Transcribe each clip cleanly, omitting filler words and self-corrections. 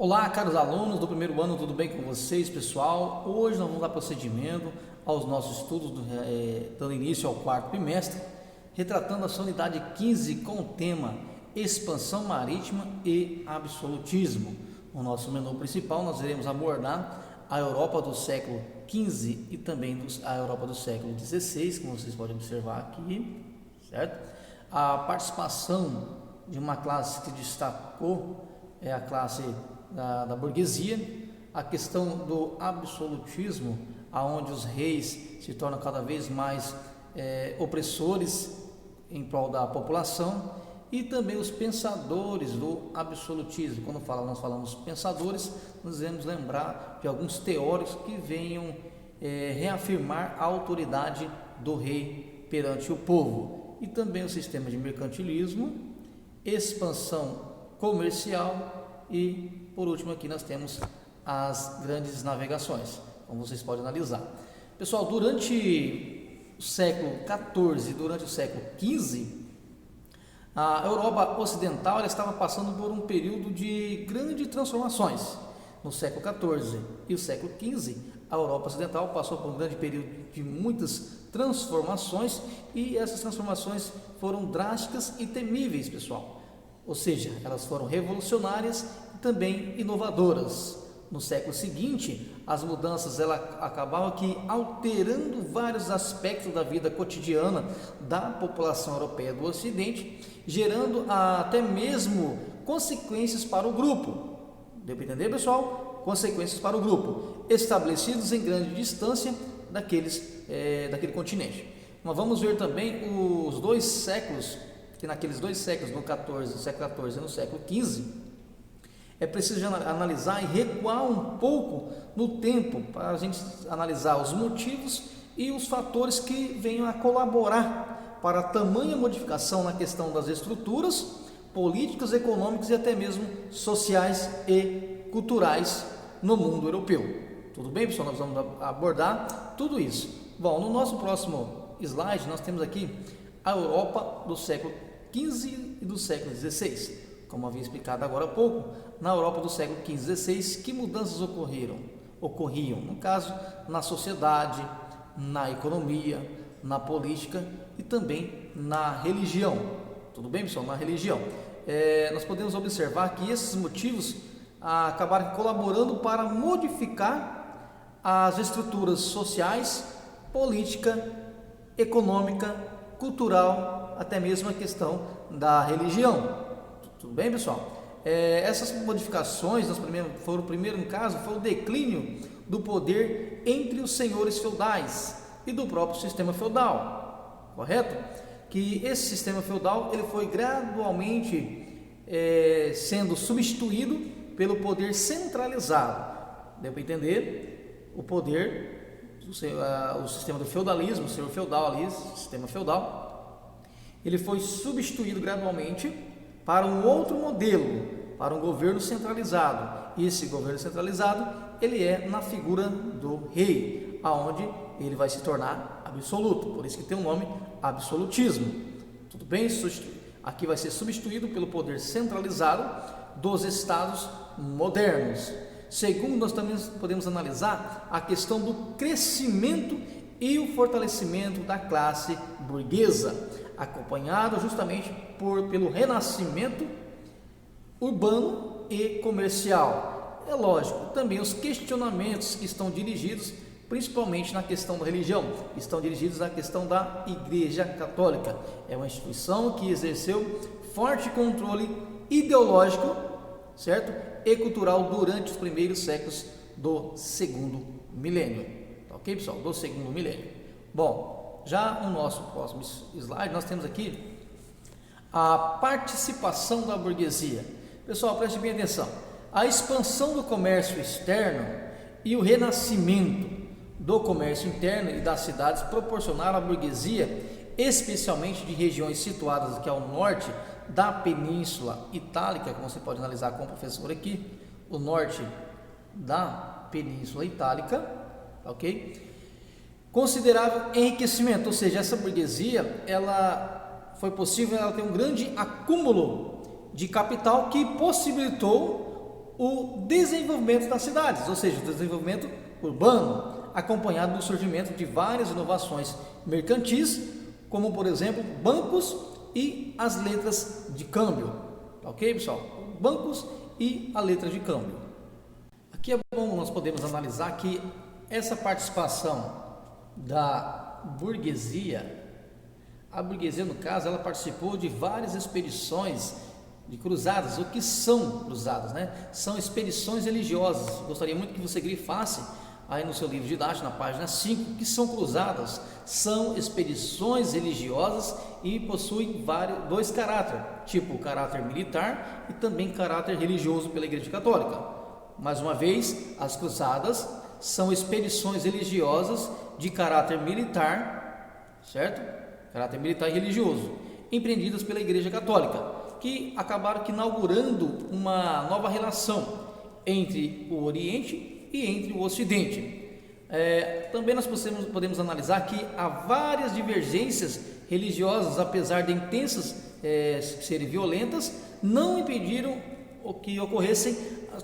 Olá, caros alunos do primeiro ano, tudo bem com vocês, pessoal? Hoje nós vamos dar procedimento aos nossos estudos, dando início ao quarto bimestre, retratando a sua unidade 15 com o tema Expansão Marítima e Absolutismo. No nosso menu principal, nós iremos abordar a Europa do século XV e também a Europa do século XVI, como vocês podem observar aqui, certo? A participação de uma classe que destacou é a classe da burguesia, a questão do absolutismo, aonde os reis se tornam cada vez mais opressores em prol da população, e também os pensadores do absolutismo. Quando nós falamos pensadores, nós devemos lembrar de alguns teóricos que venham reafirmar a autoridade do rei perante o povo, e também o sistema de mercantilismo, expansão comercial e, por último, aqui nós temos as grandes navegações, como vocês podem analisar. Pessoal, durante o século XIV e durante o século XV, a Europa Ocidental ela estava passando por um período de grandes transformações. No século XIV e o século XV, a Europa Ocidental passou por um grande período de muitas transformações, e essas transformações foram drásticas e temíveis, pessoal. Ou seja, elas foram revolucionárias e também inovadoras. No século seguinte, as mudanças acabavam alterando vários aspectos da vida cotidiana da população europeia do Ocidente, gerando até mesmo consequências para o grupo. Deu para entender, pessoal? Consequências para o grupo, estabelecidos em grande distância daquele continente. Mas vamos ver também os dois séculos, que naqueles dois séculos, no século XIV e no século XV, é preciso analisar e recuar um pouco no tempo para a gente analisar os motivos e os fatores que venham a colaborar para a tamanha modificação na questão das estruturas políticas, econômicas e até mesmo sociais e culturais no mundo europeu. Tudo bem, pessoal? Nós vamos abordar tudo isso. Bom, no nosso próximo slide nós temos aqui a Europa do século XV e do século XVI. Como havia explicado agora há pouco, na Europa do século XV e XVI, que mudanças ocorriam, no caso, na sociedade, na economia, na política e também na religião. Tudo bem, pessoal? Na religião. Nós podemos observar que esses motivos acabaram colaborando para modificar as estruturas sociais, política, econômica, cultural, até mesmo a questão da religião. Tudo bem, pessoal? Essas modificações foram no caso, foi o declínio do poder entre os senhores feudais e do próprio sistema feudal, correto? Que esse sistema feudal ele foi gradualmente sendo substituído pelo poder centralizado. Deu para entender? O poder, o sistema do feudalismo, o senhor feudal ali, o sistema feudal, ele foi substituído gradualmente para um outro modelo, para um governo centralizado. E esse governo centralizado, ele é na figura do rei, aonde ele vai se tornar absoluto, por isso que tem o nome absolutismo. Tudo bem? Aqui vai ser substituído pelo poder centralizado dos estados modernos. Segundo, nós também podemos analisar a questão do crescimento e o fortalecimento da classe burguesa, acompanhado justamente pelo renascimento urbano e comercial. É lógico, também os questionamentos que estão dirigidos principalmente na questão da religião, estão dirigidos à questão da Igreja Católica. É uma instituição que exerceu forte controle ideológico, certo? E cultural durante os primeiros séculos do segundo milênio. Tá ok, pessoal? Do segundo milênio. Bom, já no nosso próximo slide nós temos aqui a participação da burguesia. Pessoal, preste bem atenção. A expansão do comércio externo e o renascimento do comércio interno e das cidades proporcionaram à burguesia, especialmente de regiões situadas aqui ao norte da Península Itálica, como você pode analisar com o professor aqui, o norte da Península Itálica, ok? Considerável enriquecimento, ou seja, essa burguesia, foi possível ela ter um grande acúmulo de capital que possibilitou o desenvolvimento das cidades, ou seja, o desenvolvimento urbano, acompanhado do surgimento de várias inovações mercantis, como por exemplo bancos e as letras de câmbio. Ok, pessoal? Bancos e a letra de câmbio. Aqui é bom nós podemos analisar que essa participação da burguesia, a burguesia no caso, ela participou de várias expedições de cruzadas. O que são cruzadas, né? São expedições religiosas. Gostaria muito que você grifasse aí no seu livro didático, na página 5, que são cruzadas. São expedições religiosas e possuem dois caráteres, tipo o caráter militar e também caráter religioso pela Igreja Católica. Mais uma vez, as cruzadas são expedições religiosas de caráter militar, certo? Caráter militar e religioso, empreendidas pela Igreja Católica, que acabaram inaugurando uma nova relação entre o Oriente e entre o Ocidente. Também nós podemos analisar que há várias divergências religiosas, apesar de intensas serem violentas, não impediram que ocorressem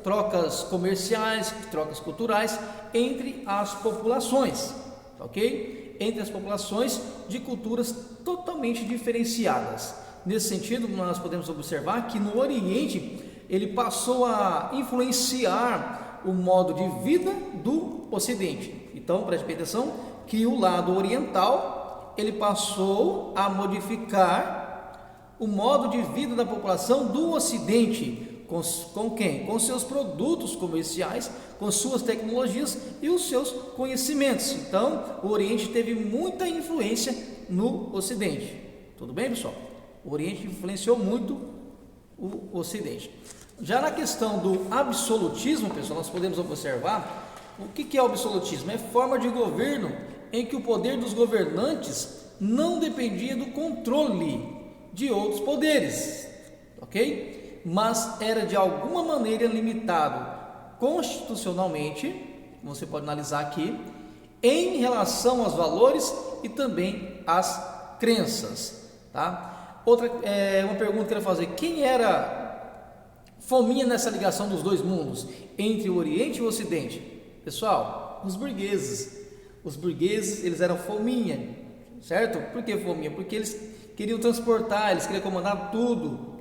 trocas comerciais, trocas culturais entre as populações, ok? Entre as populações de culturas totalmente diferenciadas. Nesse sentido, nós podemos observar que no Oriente ele passou a influenciar o modo de vida do Ocidente. Então, preste atenção que o lado oriental ele passou a modificar o modo de vida da população do Ocidente. Com quem? Com seus produtos comerciais, com suas tecnologias e os seus conhecimentos. Então, o Oriente teve muita influência no Ocidente. Tudo bem, pessoal? O Oriente influenciou muito o Ocidente. Já na questão do absolutismo, pessoal, nós podemos observar o que é o absolutismo? É forma de governo em que o poder dos governantes não dependia do controle de outros poderes, ok? Mas era de alguma maneira limitado constitucionalmente, você pode analisar aqui, em relação aos valores e também às crenças, tá? Uma pergunta que eu quero fazer: quem era fominha nessa ligação dos dois mundos, entre o Oriente e o Ocidente? Pessoal, os burgueses. Os burgueses, eles eram fominha, certo? Por que fominha? Porque eles queriam transportar, eles queriam comandar tudo.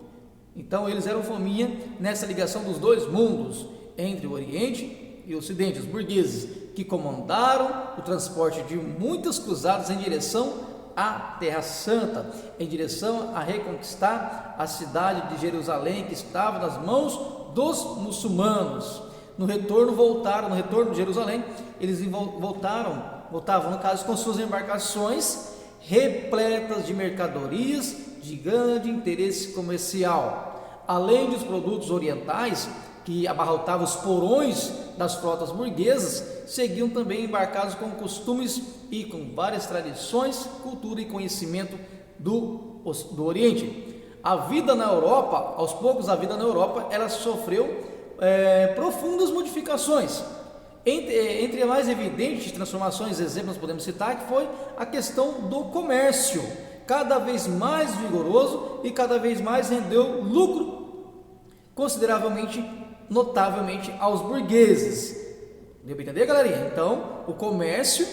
Então eles eram fominha nessa ligação dos dois mundos, entre o Oriente e o Ocidente. Os burgueses que comandaram o transporte de muitas cruzadas em direção à Terra Santa, em direção a reconquistar a cidade de Jerusalém, que estava nas mãos dos muçulmanos. No retorno de Jerusalém, eles voltavam no caso com suas embarcações repletas de mercadorias de grande interesse comercial, além dos produtos orientais que abarrotavam os porões das frotas burguesas, seguiam também embarcados com costumes e com várias tradições, cultura e conhecimento do Oriente. A vida na Europa, aos poucos a vida na Europa, ela sofreu profundas modificações. Entre as mais evidentes transformações, exemplos podemos citar, que foi a questão do comércio, cada vez mais vigoroso e cada vez mais rendeu lucro consideravelmente, notavelmente aos burgueses. Deu para entender, galerinha? Então, o comércio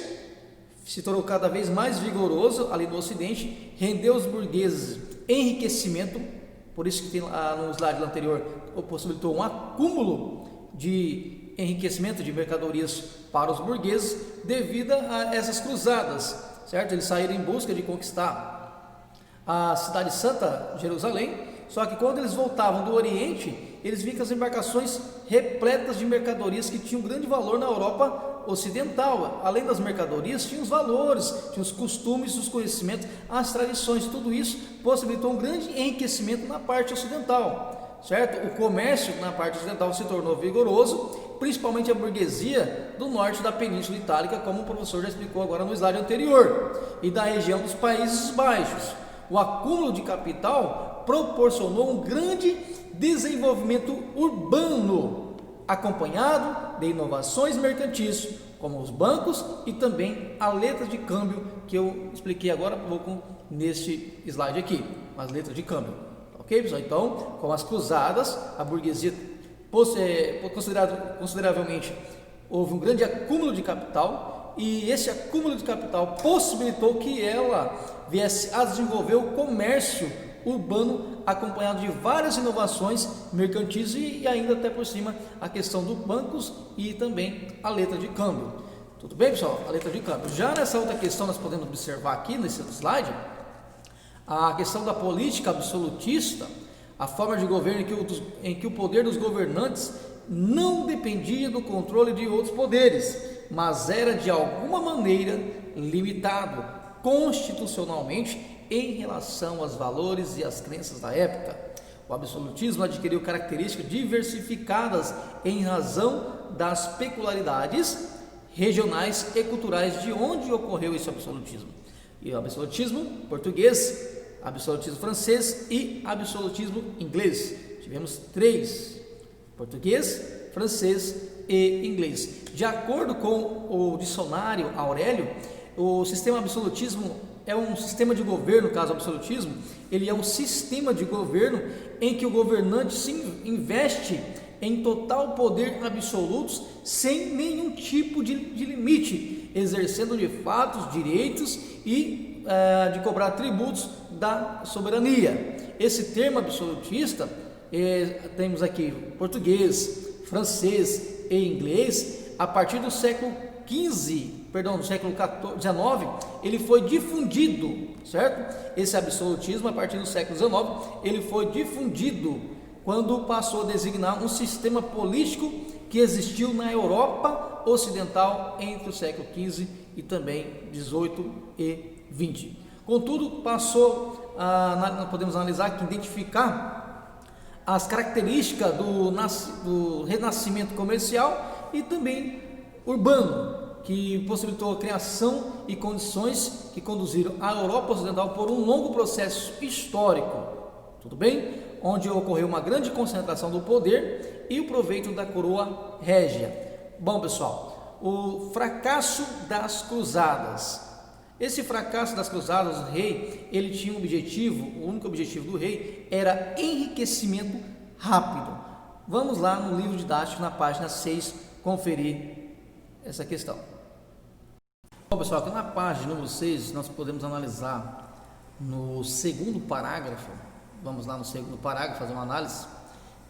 se tornou cada vez mais vigoroso ali no Ocidente, rendeu aos burgueses enriquecimento, por isso que tem no slide anterior, possibilitou um acúmulo de enriquecimento de mercadorias para os burgueses devido a essas cruzadas, certo? Eles saíram em busca de conquistar a cidade santa, Jerusalém, só que quando eles voltavam do Oriente, eles viam que as embarcações repletas de mercadorias que tinham grande valor na Europa ocidental. Além das mercadorias, tinham os valores, tinham os costumes, os conhecimentos, as tradições, tudo isso possibilitou um grande enriquecimento na parte ocidental, certo? O comércio na parte ocidental se tornou vigoroso, principalmente a burguesia do norte da Península Itálica, como o professor já explicou agora no slide anterior, e da região dos Países Baixos. O acúmulo de capital proporcionou um grande desenvolvimento urbano, acompanhado de inovações mercantis, como os bancos e também a letra de câmbio, que eu expliquei agora há pouco neste slide aqui, as letras de câmbio. Ok, pessoal? Então, com as cruzadas, a burguesia consideravelmente houve um grande acúmulo de capital, e esse acúmulo de capital possibilitou que ela viesse a desenvolver o comércio urbano, acompanhado de várias inovações mercantis e ainda até por cima a questão dos bancos e também a letra de câmbio. Tudo bem, pessoal? A letra de câmbio. Já nessa outra questão nós podemos observar aqui nesse slide a questão da política absolutista, a forma de governo em que o poder dos governantes não dependia do controle de outros poderes, mas era de alguma maneira limitado constitucionalmente em relação aos valores e às crenças da época. O absolutismo adquiriu características diversificadas em razão das peculiaridades regionais e culturais de onde ocorreu esse absolutismo. E o absolutismo português, absolutismo francês e absolutismo inglês. Tivemos três: português, francês e inglês. De acordo com o dicionário Aurélio, o sistema absolutismo é um sistema de governo. No caso, o absolutismo, ele é um sistema de governo em que o governante se investe em total poder absoluto, sem nenhum tipo de limite, exercendo de fato os direitos e de cobrar tributos da soberania. Esse termo absolutista, temos aqui português, francês e inglês, a partir do século XV, do século XIX, ele foi difundido, certo? Esse absolutismo, a partir do século XIX, ele foi difundido quando passou a designar um sistema político que existiu na Europa Ocidental entre o século XV e também XVIII e XX. Contudo, nós podemos analisar aqui, identificar as características do renascimento comercial e também urbano, que possibilitou a criação e condições que conduziram a Europa Ocidental por um longo processo histórico, tudo bem? Onde ocorreu uma grande concentração do poder e o proveito da coroa régia. Bom, pessoal, o fracasso das cruzadas. Esse fracasso das cruzadas, o rei, ele tinha um objetivo, o único objetivo do rei era enriquecimento rápido. Vamos lá no livro didático, na página 6, conferir essa questão. Bom, pessoal, aqui na página número 6 nós podemos analisar no segundo parágrafo. Vamos lá no segundo parágrafo fazer uma análise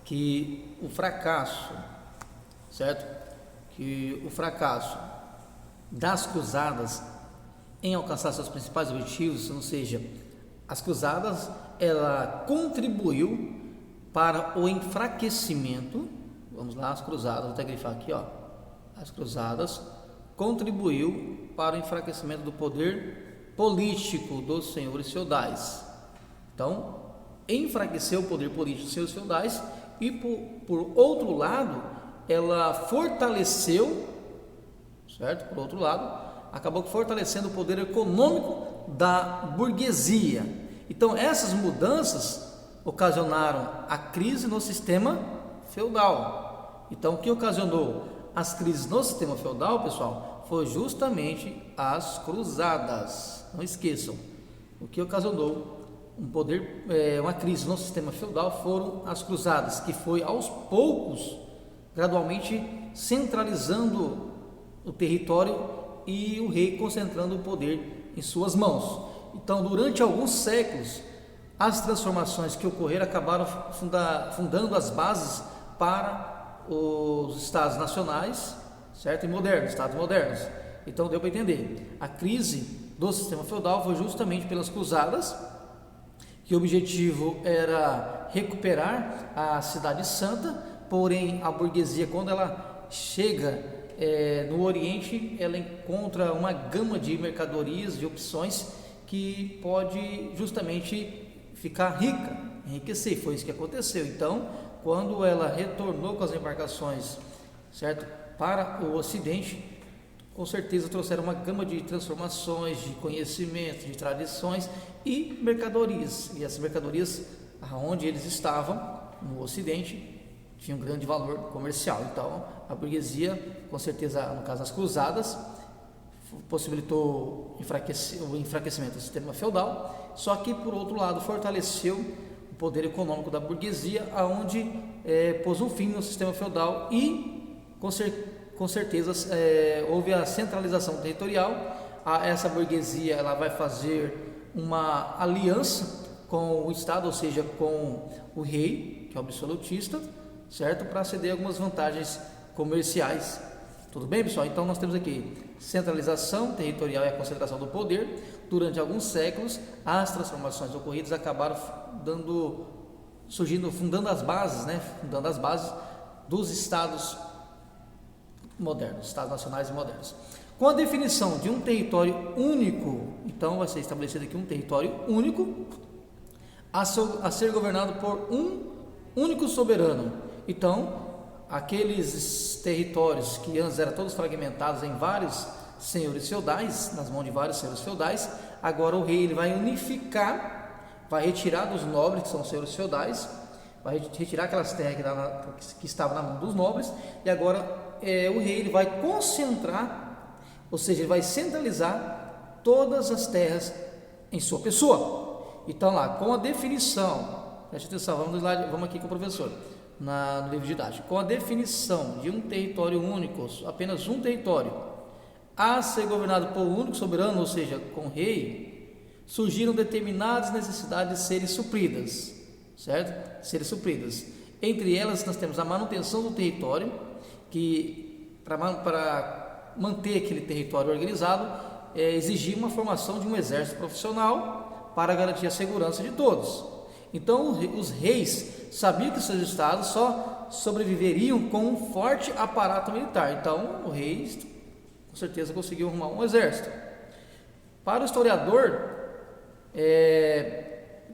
que o fracasso, certo? Que o fracasso das cruzadas em alcançar seus principais objetivos, ou seja, as cruzadas, ela contribuiu para o enfraquecimento. Vamos lá, as cruzadas, vou até grifar aqui, ó. As cruzadas contribuiu para o enfraquecimento do poder político dos senhores feudais. Então, enfraqueceu o poder político dos senhores feudais e, por outro lado, ela fortaleceu, certo? Por outro lado, acabou fortalecendo o poder econômico da burguesia. Então, essas mudanças ocasionaram a crise no sistema feudal. Então, o que ocasionou as crises no sistema feudal, pessoal, foi justamente as cruzadas. Não esqueçam, o que ocasionou uma crise no sistema feudal foram as cruzadas, que foi aos poucos, gradualmente centralizando o território e o rei concentrando o poder em suas mãos. Então, durante alguns séculos, as transformações que ocorreram acabaram fundando as bases para os estados nacionais, certo? E modernos, estados modernos. Então deu para entender, a crise do sistema feudal foi justamente pelas cruzadas, que o objetivo era recuperar a cidade santa. Porém, a burguesia, quando ela chega no Oriente, ela encontra uma gama de mercadorias, de opções, que pode justamente ficar rica, enriquecer. Foi isso que aconteceu. Então, quando ela retornou com as embarcações, certo, para o Ocidente, com certeza trouxeram uma gama de transformações, de conhecimentos, de tradições e mercadorias. E essas mercadorias, aonde eles estavam, no Ocidente, tinham um grande valor comercial. Então, a burguesia, com certeza, no caso das cruzadas, possibilitou o enfraquecimento do sistema feudal, só que, por outro lado, fortaleceu o poder econômico da burguesia, aonde pôs um fim no sistema feudal e com certeza houve a centralização territorial. Essa burguesia ela vai fazer uma aliança com o Estado, ou seja, com o rei, que é o absolutista, certo? Para ceder algumas vantagens comerciais. Tudo bem, pessoal? Então nós temos aqui centralização territorial e a concentração do poder. Durante alguns séculos, as transformações ocorridas acabaram fundando as bases dos estados modernos, estados nacionais e modernos. Com a definição de um território único, então vai ser estabelecido aqui um território único a ser governado por um único soberano. Então, aqueles territórios que antes eram todos fragmentados em vários senhores feudais, nas mãos de vários senhores feudais, agora o rei ele vai unificar, vai retirar dos nobres, que são senhores feudais, vai retirar aquelas terras que estavam na mão dos nobres, e agora o rei ele vai concentrar, ou seja, ele vai centralizar todas as terras em sua pessoa. Então lá, com a definição, preste atenção, vamos aqui com o professor, no livro didático, com a definição de um território único, apenas um território, a ser governado por um único soberano, ou seja, com o rei, surgiram determinadas necessidades de serem supridas, certo? Serem supridas. Entre elas, nós temos a manutenção do território, que para manter aquele território organizado, exigia uma formação de um exército profissional para garantir a segurança de todos. Então, os reis sabiam que seus estados só sobreviveriam com um forte aparato militar. Então, o rei, com certeza, conseguiu arrumar um exército. Para o historiador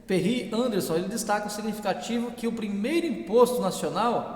Perry Anderson, ele destaca o significativo que o primeiro imposto nacional,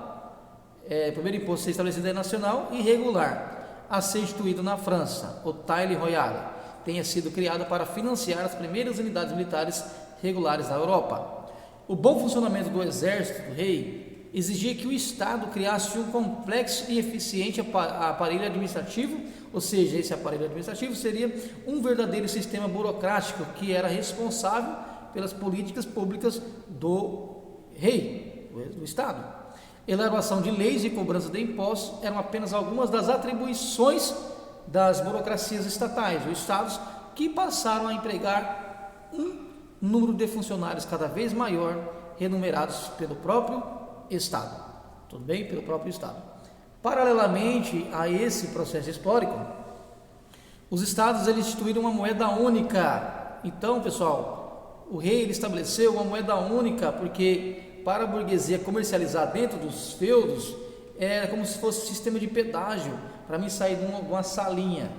a ser estabelecido é nacional e regular, a ser instituído na França, o taille royal, tenha sido criado para financiar as primeiras unidades militares regulares na Europa. O bom funcionamento do exército do rei exigia que o Estado criasse um complexo e eficiente aparelho administrativo, ou seja, esse aparelho administrativo seria um verdadeiro sistema burocrático que era responsável pelas políticas públicas do rei, do Estado. Elaboração de leis e cobrança de impostos eram apenas algumas das atribuições das burocracias estatais ou estados, que passaram a empregar um número de funcionários cada vez maior, remunerados pelo próprio Estado. Tudo bem? Pelo próprio Estado. Paralelamente a esse processo histórico, os estados eles instituíram uma moeda única. Então, pessoal, o rei ele estabeleceu uma moeda única, porque para a burguesia comercializar dentro dos feudos, era como se fosse um sistema de pedágio. Para mim sair de uma salinha,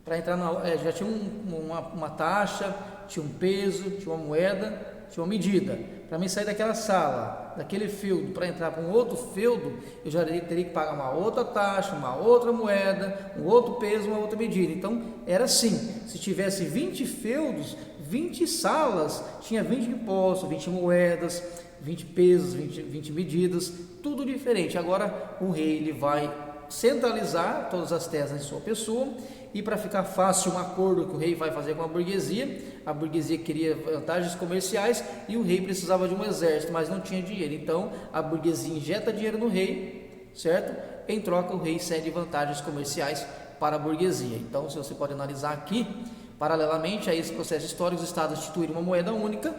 para entrar já tinha uma taxa, tinha um peso, tinha uma moeda, tinha uma medida. Para mim sair daquela sala, daquele feudo, para entrar para um outro feudo, eu já teria que pagar uma outra taxa, uma outra moeda, um outro peso, uma outra medida. Então era assim, se tivesse 20 feudos, 20 salas, tinha 20 impostos, 20 moedas, 20 pesos, 20 medidas, tudo diferente. Agora o rei ele vai centralizar todas as terras em sua pessoa, e para ficar fácil um acordo que o rei vai fazer com a burguesia queria vantagens comerciais e o rei precisava de um exército, mas não tinha dinheiro. Então a burguesia injeta dinheiro no rei, certo? Em troca o rei cede vantagens comerciais para a burguesia. Então, se você pode analisar aqui, paralelamente a esse processo histórico, os estados instituíram uma moeda única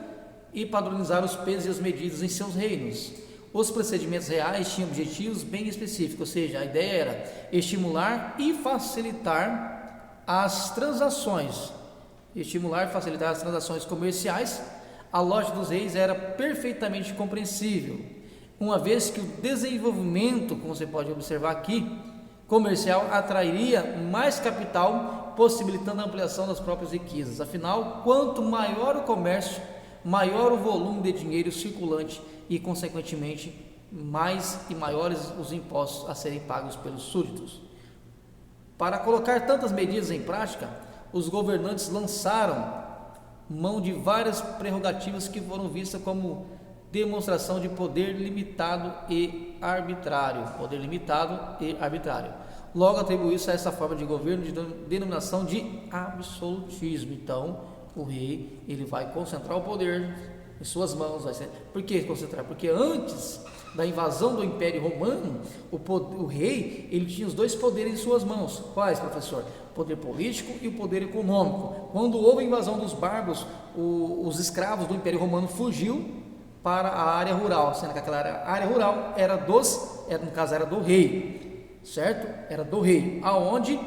e padronizaram os pesos e as medidas em seus reinos. Os procedimentos reais tinham objetivos bem específicos, ou seja, a ideia era estimular e facilitar as transações, comerciais. A lógica dos reis era perfeitamente compreensível, uma vez que o desenvolvimento, como você pode observar aqui, comercial atrairia mais capital, possibilitando a ampliação das próprias riquezas. Afinal, quanto maior o comércio, maior o volume de dinheiro circulante e, consequentemente, mais e maiores os impostos a serem pagos pelos súditos. Para colocar tantas medidas em prática, os governantes lançaram mão de várias prerrogativas que foram vistas como demonstração de poder limitado e arbitrário. Logo, atribuiu-se a essa forma de governo de denominação de absolutismo. Então, o rei ele vai concentrar o poder em suas mãos. Por que concentrar? Porque antes da invasão do Império Romano, o rei, ele tinha os dois poderes em suas mãos. Quais, professor? O poder político e o poder econômico. Quando houve a invasão dos bárbaros, os escravos do Império Romano fugiu para a área rural, sendo que aquela área rural no caso era do rei, certo? Era do rei, aonde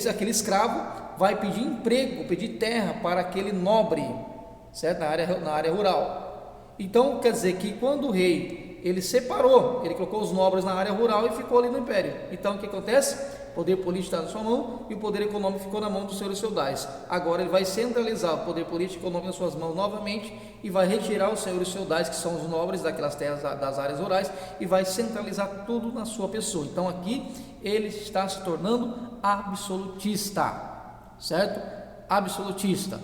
aquele escravo vai pedir emprego, pedir terra para aquele nobre, certo? Na área rural. Então, quer dizer que quando o rei, ele separou, ele colocou os nobres na área rural e ficou ali no império. Então, o que acontece? O poder político está na sua mão e o poder econômico ficou na mão dos senhores feudais. Agora ele vai centralizar o poder político e econômico nas suas mãos novamente e vai retirar os senhores feudais, que são os nobres daquelas terras das áreas rurais, e vai centralizar tudo na sua pessoa. Então, aqui ele está se tornando absolutista, certo? Absolutista.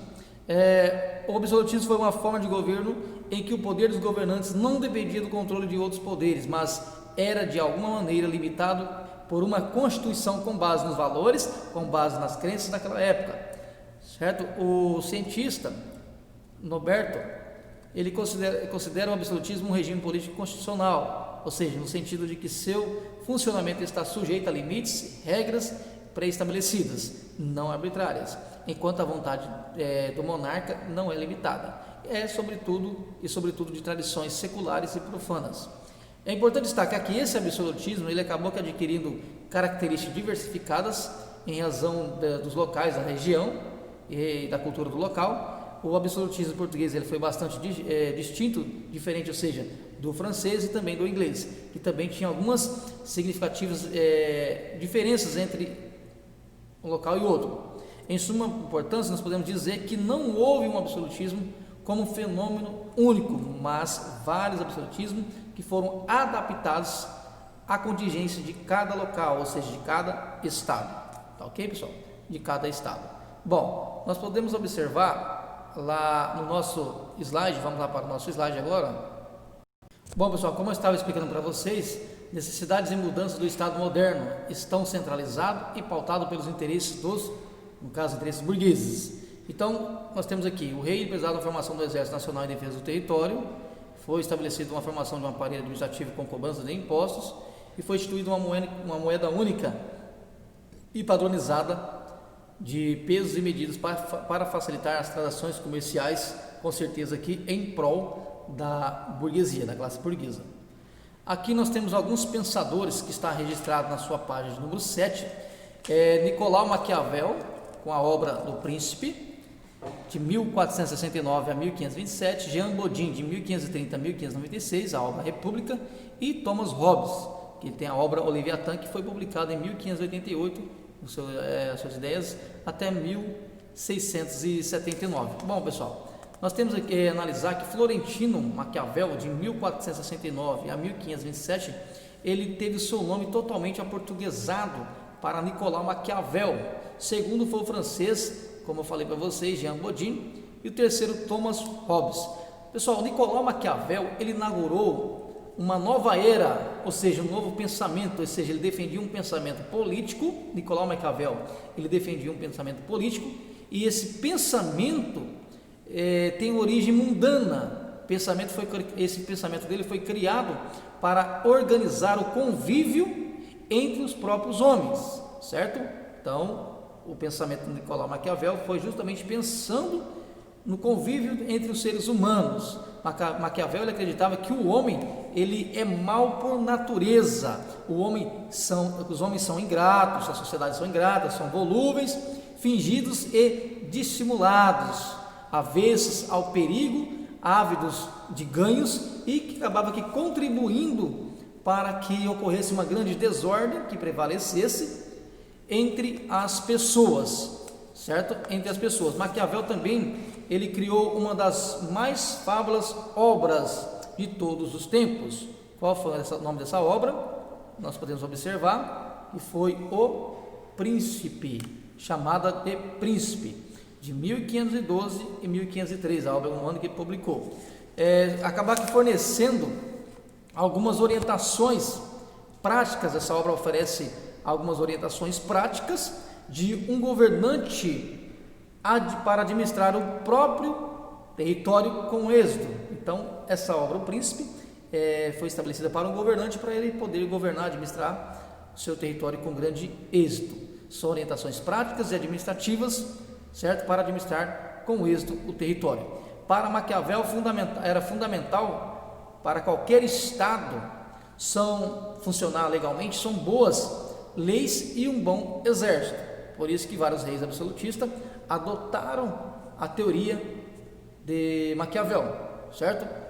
O absolutismo foi uma forma de governo em que o poder dos governantes não dependia do controle de outros poderes, mas era de alguma maneira limitado por uma constituição com base nos valores, com base nas crenças daquela época, certo? O cientista Norberto, ele considera o absolutismo um regime político constitucional, ou seja, no sentido de que seu funcionamento está sujeito a limites, regras pré-estabelecidas, não arbitrárias, enquanto a vontade do monarca não é limitada. Sobretudo de tradições seculares e profanas. É importante destacar que esse absolutismo ele acabou adquirindo características diversificadas em razão dos locais, da região e da cultura do local. O absolutismo português ele foi bastante distinto, diferente, ou seja, do francês e também do inglês, que também tinha algumas significativas diferenças entre um local e outro. Em suma importância, nós podemos dizer que não houve um absolutismo como um fenômeno único, mas vários absolutismos que foram adaptados à contingência de cada local, ou seja, de cada estado. Tá ok, pessoal? De cada estado. Bom, nós podemos observar lá no nosso slide, vamos lá para o nosso slide agora. Bom, pessoal, como eu estava explicando para vocês, necessidades e mudanças do Estado moderno estão centralizados e pautados pelos interesses interesses burgueses. Então, nós temos aqui o rei, apesar da formação do Exército Nacional em Defesa do Território, foi estabelecida uma formação de um aparelho administrativo com cobrança de impostos e foi instituída uma moeda única e padronizada de pesos e medidas para facilitar as transações comerciais, com certeza aqui em prol da burguesia, da classe burguesa. Aqui nós temos alguns pensadores que está registrado na sua página número 7, Nicolau Maquiavel, com a obra do Príncipe, de 1469 a 1527, Jean Bodin, de 1530 a 1596, a obra República, e Thomas Hobbes, que tem a obra O Leviatã, que foi publicada em 1588, suas ideias, até 1679. Bom, pessoal, nós temos que analisar que Florentino Maquiavel, de 1469 a 1527, ele teve seu nome totalmente aportuguesado para Nicolau Maquiavel. Segundo foi o francês, como eu falei para vocês, Jean Bodin, e o terceiro, Thomas Hobbes. Pessoal, Nicolau Maquiavel, ele inaugurou uma nova era, ou seja, um novo pensamento, ou seja, ele defendia um pensamento político. Nicolau Maquiavel, ele defendia um pensamento político, e esse pensamento tem origem mundana. Esse pensamento dele foi criado para organizar o convívio entre os próprios homens, certo? Então, o pensamento de Nicolau Maquiavel foi justamente pensando no convívio entre os seres humanos. Maquiavel ele acreditava que o homem ele é mau por natureza. Os homens são ingratos, as sociedades são ingratas, são volúveis, fingidos e dissimulados, avessos ao perigo, ávidos de ganhos, e que acabava contribuindo para que ocorresse uma grande desordem que prevalecesse entre as pessoas, certo? Entre as pessoas. Maquiavel também, ele criou uma das mais fábulas obras de todos os tempos. Qual foi o nome dessa obra? Nós podemos observar que foi O Príncipe, chamada de Príncipe, de 1512 e 1513, a obra no ano que publicou. Acabar fornecendo algumas orientações práticas. Essa obra oferece algumas orientações práticas de um governante para administrar o próprio território com êxito. Então, essa obra, o príncipe, foi estabelecida para um governante, para ele poder governar, administrar o seu território com grande êxito. São orientações práticas e administrativas, certo? Para administrar com êxito o território. Para Maquiavel, era fundamental para qualquer Estado funcionar legalmente, são boas leis e um bom exército. Por isso que vários reis absolutistas adotaram a teoria de Maquiavel, certo?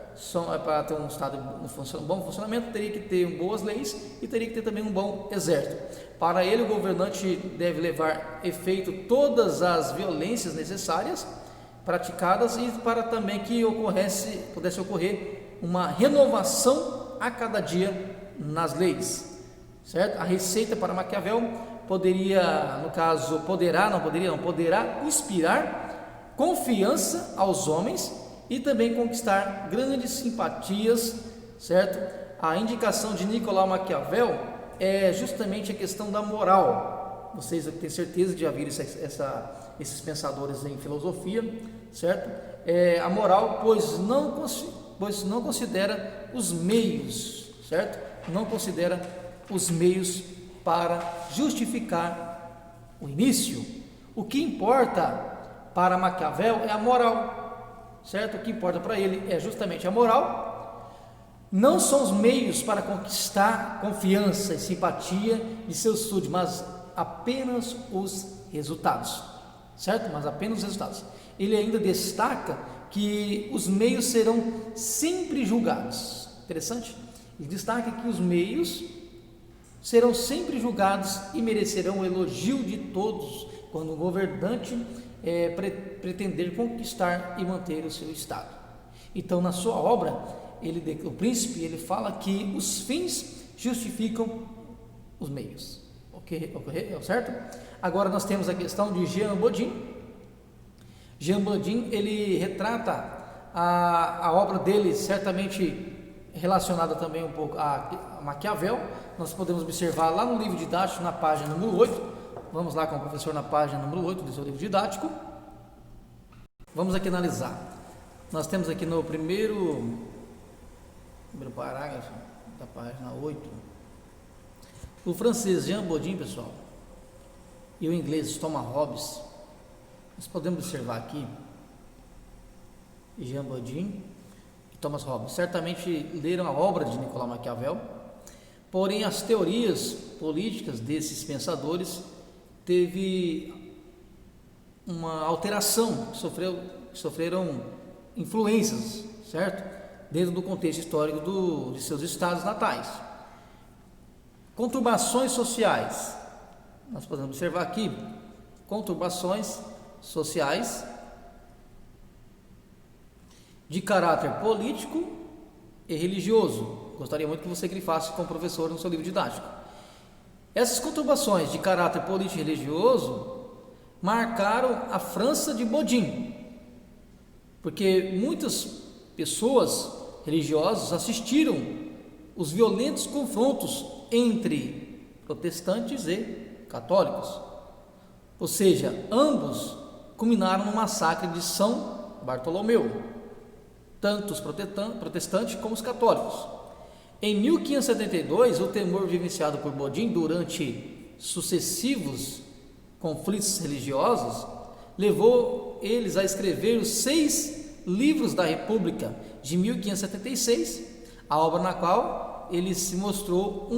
Para ter um Estado em bom funcionamento, teria que ter boas leis e teria que ter também um bom exército. Para ele, o governante deve levar efeito todas as violências necessárias praticadas e para também que pudesse ocorrer uma renovação a cada dia nas leis, certo? A receita para Maquiavel poderá inspirar confiança aos homens e também conquistar grandes simpatias, certo? A indicação de Nicolau Maquiavel é justamente a questão da moral. Vocês têm certeza de já viram esses pensadores em filosofia, certo? A moral, pois não considera os meios, certo? Não considera os meios para justificar o início. O que importa para Maquiavel é a moral, certo? O que importa para ele é justamente a moral. Não são os meios para conquistar confiança e simpatia de seus súditos, mas apenas os resultados, certo? Mas apenas os resultados. Ele ainda destaca que os meios serão sempre julgados. Interessante? Ele destaca que os meios serão sempre julgados e merecerão o elogio de todos quando o governante pretender conquistar e manter o seu estado. Então, na sua obra, o príncipe, ele fala que os fins justificam os meios. Ok, certo? Agora nós temos a questão de Jean Bodin. Jean Bodin, ele retrata a obra dele, certamente relacionada também um pouco a Maquiavel. Nós podemos observar lá no livro didático, na página número 8. Vamos lá com o professor na página número 8 do seu livro didático. Vamos aqui analisar. Nós temos aqui no primeiro parágrafo da página 8, o francês Jean Bodin, pessoal, e o inglês Thomas Hobbes. Nós podemos observar aqui Jean Bodin e Thomas Hobbes certamente leram a obra de Nicolau Maquiavel, porém as teorias políticas desses pensadores teve uma alteração, sofreram influências, certo? Dentro do contexto histórico de seus estados natais. Conturbações sociais. Nós podemos observar aqui conturbações sociais de caráter político e religioso. Gostaria muito que você grifasse com o professor no seu livro didático. Essas conturbações de caráter político e religioso marcaram a França de Bodin, porque muitas pessoas religiosas assistiram os violentos confrontos entre protestantes e católicos, ou seja, ambos culminaram no massacre de São Bartolomeu, tanto os protestantes como os católicos. Em 1572, o temor vivenciado por Bodin durante sucessivos conflitos religiosos levou eles a escrever os 6 livros da República de 1576, a obra na qual ele se mostrou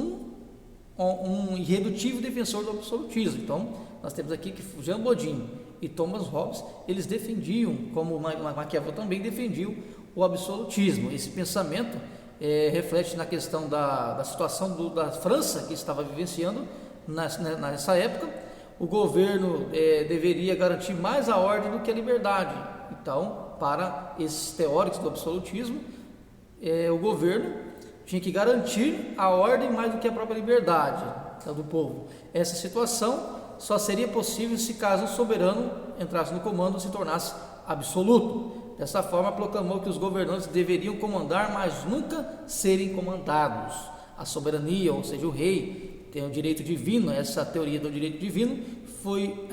um irredutível defensor do absolutismo. Então, nós temos aqui que Jean Bodin e Thomas Hobbes, eles defendiam, como Maquiavel também defendiu, o absolutismo. Esse pensamento reflete na questão da situação da França, que estava vivenciando nessa época. O governo deveria garantir mais a ordem do que a liberdade. Então, para esses teóricos do absolutismo, o governo tinha que garantir a ordem mais do que a própria liberdade do povo. Essa situação só seria possível se caso o soberano entrasse no comando e se tornasse absoluto. Dessa forma, proclamou que os governantes deveriam comandar, mas nunca serem comandados. A soberania, ou seja, o rei, tem o direito divino. Essa teoria do direito divino foi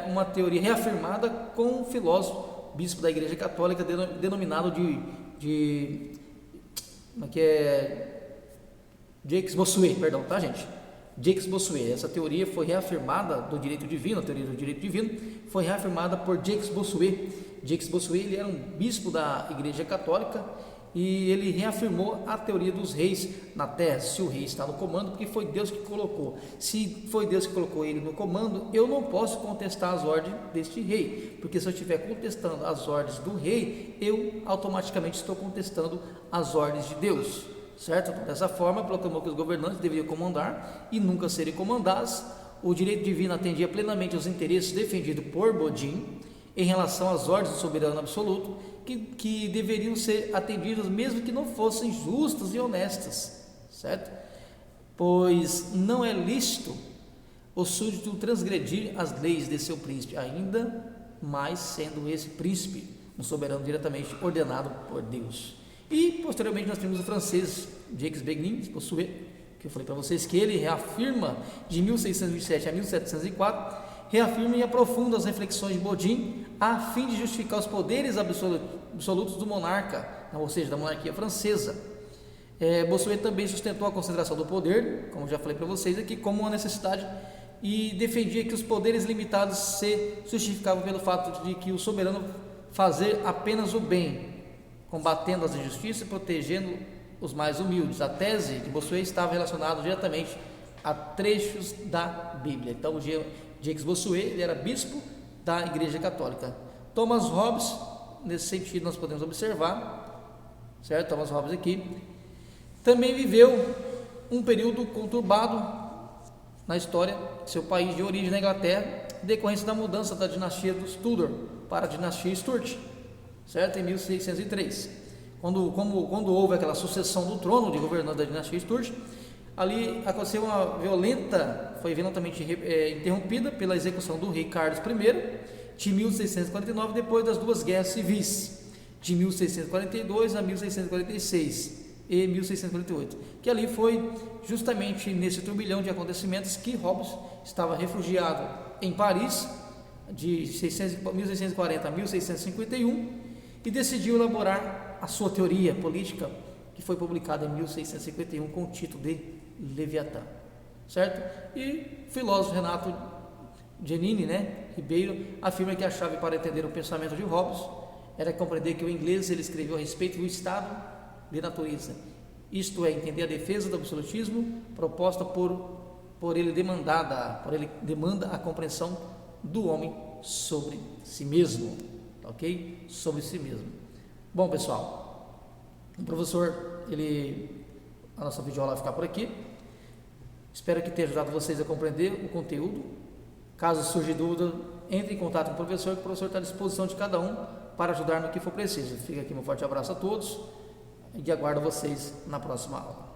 uma teoria reafirmada com o filósofo bispo da Igreja Católica, denominado como é que é? Jacques Bossuet, perdão, tá, gente? Jacques Bossuet. Essa teoria foi reafirmada do direito divino, a teoria do direito divino, foi reafirmada por Jacques Bossuet. Jacques Bossuet, ele era um bispo da Igreja Católica e ele reafirmou a teoria dos reis na terra. Se o rei está no comando, porque foi Deus que colocou. Se foi Deus que colocou ele no comando, eu não posso contestar as ordens deste rei, porque se eu estiver contestando as ordens do rei, eu automaticamente estou contestando as ordens de Deus, certo? Então, dessa forma, proclamou que os governantes deveriam comandar e nunca serem comandados. O direito divino atendia plenamente aos interesses defendidos por Bodin em relação às ordens do soberano absoluto, que deveriam ser atendidas mesmo que não fossem justas e honestas, certo? Pois não é lícito o súdito transgredir as leis de seu príncipe, ainda mais sendo esse príncipe um soberano diretamente ordenado por Deus. E posteriormente nós temos o francês Jacques Bossuet, que eu falei para vocês que ele reafirma de 1627 a 1704, reafirma e aprofunda as reflexões de Bodin a fim de justificar os poderes absolutos do monarca, ou seja, da monarquia francesa. Bossuet também sustentou a concentração do poder, como já falei para vocês aqui, como uma necessidade, e defendia que os poderes limitados se justificavam pelo fato de que o soberano fazer apenas o bem, combatendo as injustiças e protegendo os mais humildes. A tese de Bossuet estava relacionada diretamente a trechos da Bíblia. Então, Jacques Bossuet, ele era bispo da Igreja Católica. Thomas Hobbes, nesse sentido nós podemos observar, certo? Thomas Hobbes aqui também viveu um período conturbado na história de seu país de origem, na Inglaterra, decorrência da mudança da dinastia dos Tudor para a dinastia Stuart, certo? Em 1603, quando houve aquela sucessão do trono de governante da dinastia Stuart, ali aconteceu foi violentamente interrompida pela execução do rei Carlos I, de 1649, depois das duas guerras civis, de 1642 a 1646 e 1648, que ali foi justamente nesse turbilhão de acontecimentos que Hobbes estava refugiado em Paris, de 1640 a 1651, e decidiu elaborar a sua teoria política, que foi publicada em 1651 com o título de Leviatã, certo? E o filósofo Renato Giannini, Ribeiro, afirma que a chave para entender o pensamento de Hobbes era compreender que o inglês ele escreveu a respeito do estado de natureza, isto é, entender a defesa do absolutismo proposta por ele demanda a compreensão do homem sobre si mesmo, ok? Sobre si mesmo. Bom, pessoal, o professor, a nossa videoaula vai ficar por aqui. Espero que tenha ajudado vocês a compreender o conteúdo. Caso surja dúvida, entre em contato com o professor, que o professor está à disposição de cada um para ajudar no que for preciso. Fica aqui um forte abraço a todos e aguardo vocês na próxima aula.